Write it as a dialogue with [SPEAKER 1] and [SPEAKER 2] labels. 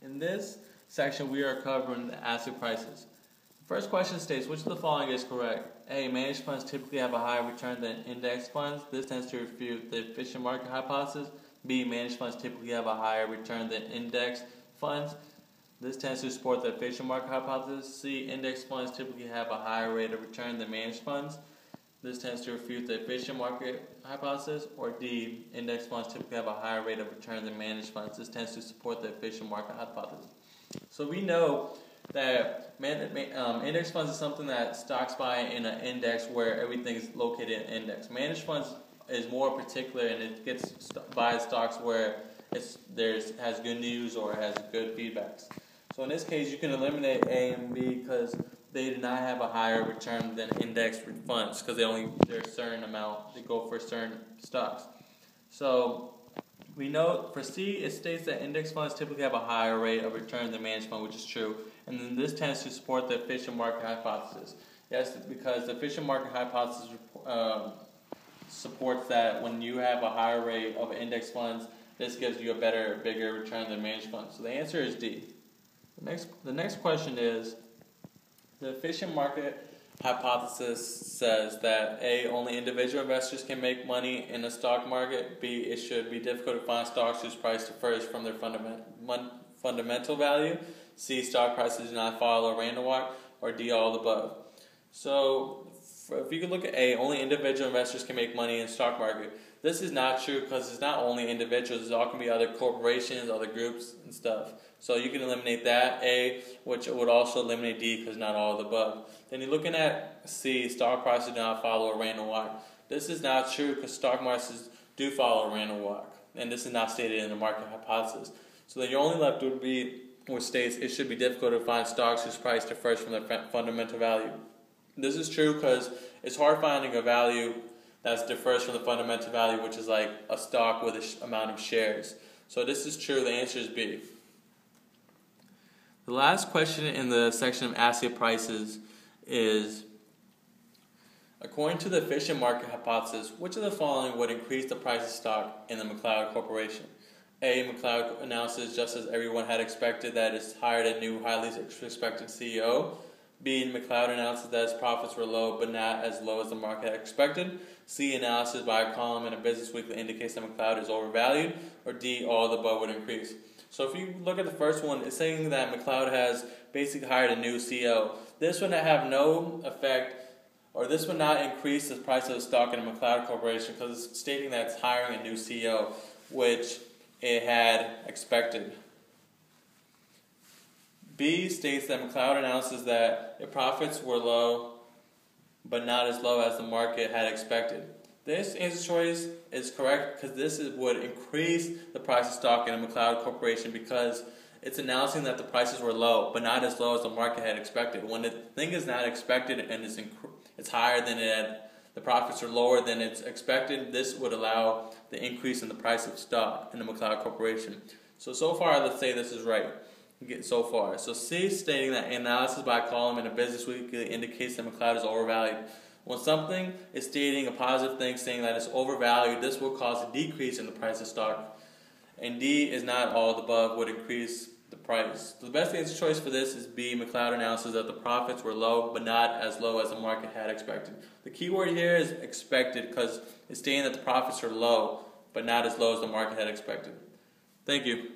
[SPEAKER 1] In this section, we are covering the asset prices. The first question states, which of the following is correct? A. Managed funds typically have a higher return than index funds. This tends to refute the efficient market hypothesis. B. Managed funds typically have a higher return than index funds. This tends to support the efficient market hypothesis. C. Index funds typically have a higher rate of return than managed funds. This tends to refute the efficient market hypothesis. Or D. Index funds typically have a higher rate of return than managed funds. This tends to support the efficient market hypothesis. So we know that index funds is something that stocks buy in an index where everything is located in an index. Managed funds is more particular, and it gets buys stocks where has good news or has good feedbacks. So in this case, you can eliminate A and B because they do not have a higher return than index funds because they're a certain amount. They go for certain stocks. So we know for C, it states that index funds typically have a higher rate of return than managed fund, which is true. And then this tends to support the efficient market hypothesis. Yes, because the efficient market hypothesis supports that when you have a higher rate of index funds, this gives you a bigger return than managed funds. So the answer is D. The next question is, the efficient market hypothesis says that A, only individual investors can make money in the stock market. B, it should be difficult to find stocks whose price differs from their fundamental value. C, stock prices do not follow a random walk. Or D, all of the above. So if you could look at A, only individual investors can make money in the stock market. This is not true because it's not only individuals. It all can be other corporations, other groups, and stuff. So you can eliminate that, A, which would also eliminate D because not all of the above. Then you're looking at C, stock prices do not follow a random walk. This is not true because stock markets do follow a random walk. And this is not stated in the market hypothesis. So then you're only left would be which states it should be difficult to find stocks whose price differs from their fundamental value. This is true because it's hard finding a value that differs from the fundamental value, which is like a stock with an amount of shares. So this is true. The answer is B. The last question in the section of asset prices is, according to the efficient market hypothesis, which of the following would increase the price of stock in the McLeod Corporation? A, McLeod announces, just as everyone had expected, that it's hired a new highly respected CEO. B, McLeod announces that its profits were low, but not as low as the market had expected. C, analysis by a column in a Business Weekly indicates that McLeod is overvalued. Or D, all of the above would increase. So if you look at the first one, it's saying that McLeod has basically hired a new CEO. This would not have no effect, or this would not increase the price of the stock in the McLeod Corporation because it's stating that it's hiring a new CEO, which it had expected. B states that McLeod announces that its profits were low, but not as low as the market had expected. This answer choice is correct because this would increase the price of stock in the McLeod Corporation because it's announcing that the prices were low, but not as low as the market had expected. When the thing is not expected and it's higher than the profits are lower than it's expected, this would allow the increase in the price of stock in the McLeod Corporation. So far, let's say this is right. So far. So C is stating that analysis by a column in a Business Weekly indicates that McLeod is overvalued. When something is stating a positive thing, saying that it's overvalued, this will cause a decrease in the price of stock. And D is not all of the above would increase the price. So the best answer choice for this is B. McLeod announces that the profits were low, but not as low as the market had expected. The key word here is expected because it's stating that the profits are low, but not as low as the market had expected. Thank you.